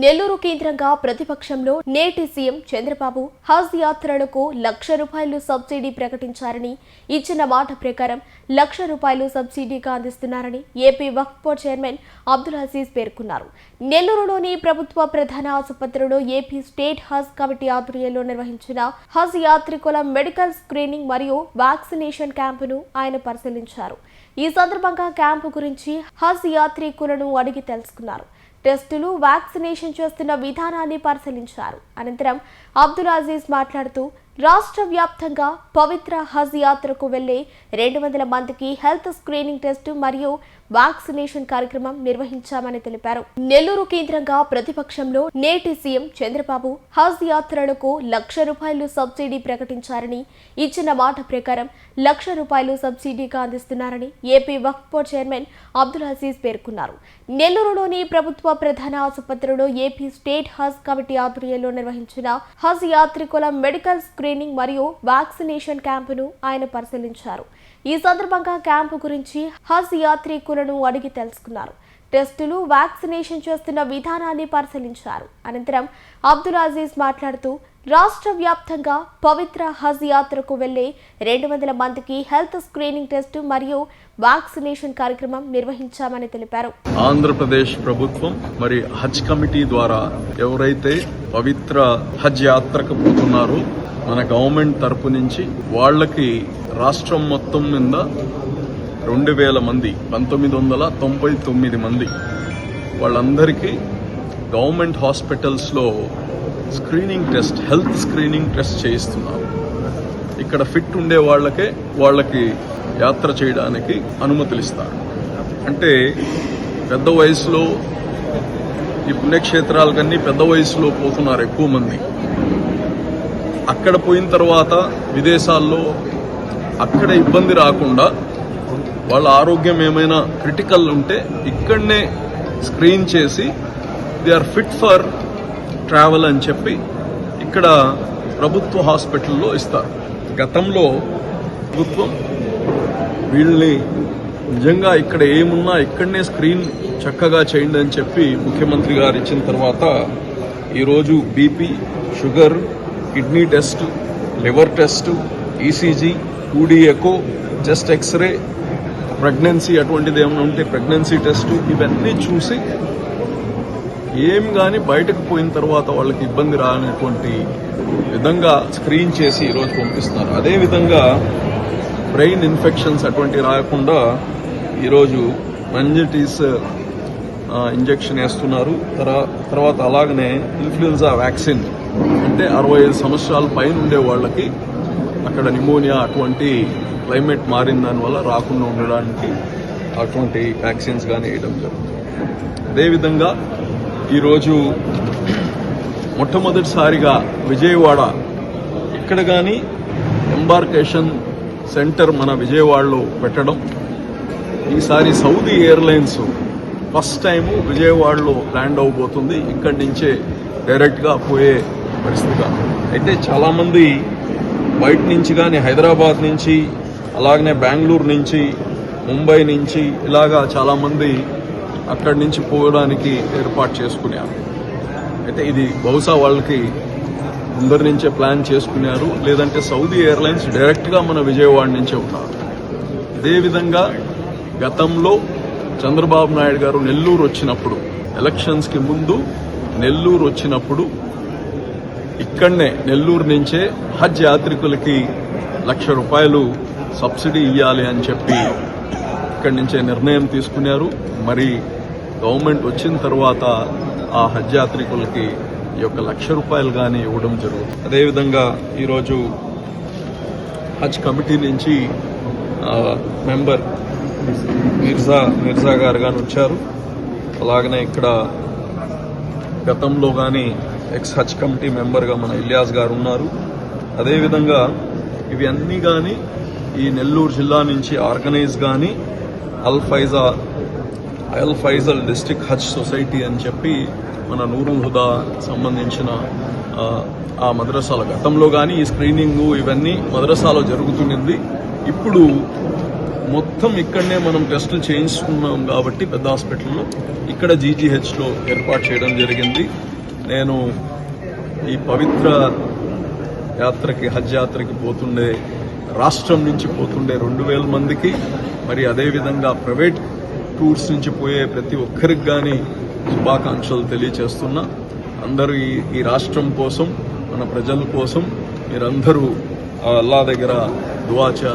నెల్లూరు కేంద్రంగా ప్రతిపక్షంలో నేటి సీఎం చంద్రబాబు హజ్ యాత్రలకు ₹1,00,000 సబ్సిడీ ప్రకటించారని, ఇచ్చిన మాట ప్రకారం ₹1,00,000 సబ్సిడీగా అందిస్తున్నారని ఏపీ వక్ఫ్ బోర్డు చైర్మన్ అబ్దుల్ అజీజ్ పేర్కొన్నారు. నెల్లూరులోని ప్రభుత్వ ప్రధాన ఆసుపత్రిలో ఏపీ స్టేట్ హజ్ కమిటీ ఆధ్వర్యంలో నిర్వహించిన హజ్ యాత్రికుల మెడికల్ స్క్రీనింగ్ మరియు వ్యాక్సినేషన్ క్యాంపును ఆయన పరిశీలించారు. ఈ సందర్భంగా క్యాంపు గురించి హజ్ యాత్రికులను అడిగి తెలుసుకున్నారు. టెస్టులు, వ్యాక్సినేషన్ చేస్తున్న విధానాన్ని పరిశీలించారు. అనంతరం అబ్దుల్ అజీజ్ మాట్లాడుతూ, రాష్ట్ర వ్యాప్తంగా పవిత్ర హజ్ యాత్రకు వెళ్లే 200 మందికి హెల్త్ స్క్రీనింగ్ టెస్టు మరియు వ్యాక్సినేషన్ కార్యక్రమం నిర్వహించామని తెలిపారు. నెల్లూరు కేంద్రంగా ప్రతిపక్షంలో నేటి సీఎం చంద్రబాబు హజ్ యాత్రలకు ₹1,00,000 సబ్సిడీ ప్రకటించారని, ఇచ్చిన మాట ప్రకారం ₹1,00,000 సబ్సిడీగా అందిస్తున్నారని ఏపీ వక్ఫ్ బోర్డు చైర్మన్ అబ్దుల్ అజీజ్ పేర్కొన్నారు. నెల్లూరులోని ప్రభుత్వ ప్రధాన ఆసుపత్రిలో ఏపీ స్టేట్ హజ్ కమిటీ ఆధ్వర్యంలో నిర్వహించిన హజ్ యాత్రికుల మెడికల్ స్క్రీనింగ్ మరియు వ్యాక్సినేషన్ క్యాంపును ఆయన పరిశీలించారు. ఈ సందర్భంగా క్యాంపు గురించి హజ్ యాత్రికులను అడిగి తెలుసుకున్నారు. టెస్టులు, వ్యాక్సినేషన్ చేస్తున్న విధానాన్ని పరిశీలించారు. అనంతరం అబ్దుల్ అజీజ్ మాట్లాడుతూ, రాష్ట్ర వ్యాప్తంగా పవిత్ర హజ్ యాత్రకు వెళ్లే 200 మందికి హెల్త్ స్క్రీనింగ్ టెస్టు మరియు వ్యాక్సినేషన్ కార్యక్రమం నిర్వహించామని తెలిపారు. ఆంధ్రప్రదేశ్ ప్రభుత్వం మరి హజ్ కమిటీ ద్వారా ఎవరైతే పవిత్ర హజ్ యాత్రకు పోతున్నారో మన గవర్నమెంట్ తరపు నుంచి వాళ్ళకి రాష్ట్రం మొత్తం మీద 2,000 మంది, 1999 మంది వాళ్ళందరికీ గవర్నమెంట్ హాస్పిటల్స్లో screening test, health screening test చేయిస్తున్నారు. ఇక్కడ ఫిట్ ఉండే వాళ్ళకి యాత్ర చేయడానికి అనుమతులు ఇస్తారు. అంటే పెద్ద వయసులో ఈ పుణ్యక్షేత్రాలకన్నీ పెద్ద వయసులో పోతున్నారు ఎక్కువ మంది. అక్కడ పోయిన తర్వాత విదేశాల్లో అక్కడ ఇబ్బంది రాకుండా వాళ్ళ ఆరోగ్యం ఏమైనా క్రిటికల్ ఉంటే ఇక్కడనే స్క్రీన్ చేసి they are fit for travel అని చెప్పి ఇక్కడ ప్రభుత్వ హాస్పిటల్లో ఇస్తారు. గతంలో ప్రభుత్వం వీళ్ళని నిజంగా ఇక్కడ ఏమున్నా ఇక్కడనే స్క్రీన్ చక్కగా చేయండి అని చెప్పి ముఖ్యమంత్రి గారు ఇచ్చిన తర్వాత ఈరోజు BP, sugar, kidney test, liver test, ECG, 2D echo, chest X-ray, pregnancy అటువంటిది ఏమైనా ఉంటే ప్రెగ్నెన్సీ టెస్ట్, ఇవన్నీ చూసి ఏం కానీ బయటకు పోయిన తర్వాత వాళ్ళకి ఇబ్బంది రానటువంటి విధంగా స్క్రీన్ చేసి ఈరోజు పంపిస్తున్నారు. అదేవిధంగా బ్రెయిన్ ఇన్ఫెక్షన్స్ అటువంటివి రాకుండా ఈరోజు మెనింజైటిస్ ఇంజెక్షన్ వేస్తున్నారు. తర్వాత అలాగనే ఇన్ఫ్లుయెన్జా వ్యాక్సిన్, అంటే 65 సంవత్సరాల పైన ఉండే వాళ్ళకి అక్కడ న్యూమోనియా అటువంటి క్లైమేట్ మారిన దానివల్ల రాకుండా ఉండడానికి అటువంటి వ్యాక్సిన్స్ కానీ వేయడం జరుగుతుంది. అదేవిధంగా ఈరోజు మొట్టమొదటిసారిగా విజయవాడ ఇక్కడ కానీ ఎంబార్కేషన్ సెంటర్ మన విజయవాడలో పెట్టడం, ఈసారి సౌదీ ఎయిర్లైన్స్ ఫస్ట్ టైము విజయవాడలో ల్యాండ్ అవబోతుంది. ఇక్కడి నుంచే డైరెక్ట్గా పోయే పరిస్థితిగా. అయితే చాలామంది బయట నుంచి కానీ హైదరాబాద్ నుంచి, అలాగనే బెంగళూరు నుంచి, ముంబై నుంచి ఇలాగా చాలామంది అక్కడి నుంచి పోవడానికి ఏర్పాటు చేసుకున్నారు. అయితే ఇది బహుశా వాళ్ళకి ముందరి నుంచే ప్లాన్ చేసుకున్నారు, లేదంటే సౌదీ ఎయిర్లైన్స్ డైరెక్ట్గా మన విజయవాడ నుంచే ఉన్నారు. అదేవిధంగా గతంలో చంద్రబాబు నాయుడు గారు నెల్లూరు వచ్చినప్పుడు, ఎలక్షన్స్కి ముందు నెల్లూరు వచ్చినప్పుడు ఇక్కడనే నెల్లూరు నుంచే హజ్ యాత్రికులకి ₹1,00,000 సబ్సిడీ ఇవ్వాలి అని చెప్పి ఇక్కడి నుంచే నిర్ణయం తీసుకున్నారు. మరి గవర్నమెంట్ వచ్చిన తర్వాత ఆ హజ్ యాత్రికులకి ఈ యొక్క ₹1,00,000 కానీ ఇవ్వడం జరుగుతుంది. అదేవిధంగా ఈరోజు హజ్ కమిటీ నుంచి మెంబర్ మిర్జా గారు కానీ వచ్చారు. అలాగనే ఇక్కడ గతంలో కానీ ఎక్స్ హజ్ కమిటీ మెంబర్గా మన ఇలియాస్ గారు ఉన్నారు. అదేవిధంగా ఇవి అన్నీ కానీ ఈ నెల్లూరు జిల్లా నుంచి ఆర్గనైజ్ కానీ అల్ ఫైజల్ డిస్ట్రిక్ట్ హజ్ సొసైటీ అని చెప్పి మన నూరుల్ హుదా సంబంధించిన ఆ మద్రసాల గతంలో కానీ ఈ స్క్రీనింగ్ ఇవన్నీ మద్రసాలో జరుగుతున్నది. ఇప్పుడు మొత్తం ఇక్కడనే మనం టెస్టులు చేయించుకున్నాం కాబట్టి పెద్ద హాస్పిటల్లో ఇక్కడ జీజీహెచ్లో ఏర్పాటు చేయడం జరిగింది. నేను ఈ పవిత్ర యాత్రకి, హజ్ యాత్రకి పోతుండే, రాష్ట్రం నుంచి పోతుండే 2,000 మందికి, మరి అదేవిధంగా ప్రైవేట్ టూర్స్ నుంచి పోయే ప్రతి ఒక్కరికి కానీ శుభాకాంక్షలు తెలియచేస్తున్నా. అందరూ ఈ రాష్ట్రం కోసం, మన ప్రజల కోసం మీరందరూ అల్లా దగ్గర దుఆ చేయాలి.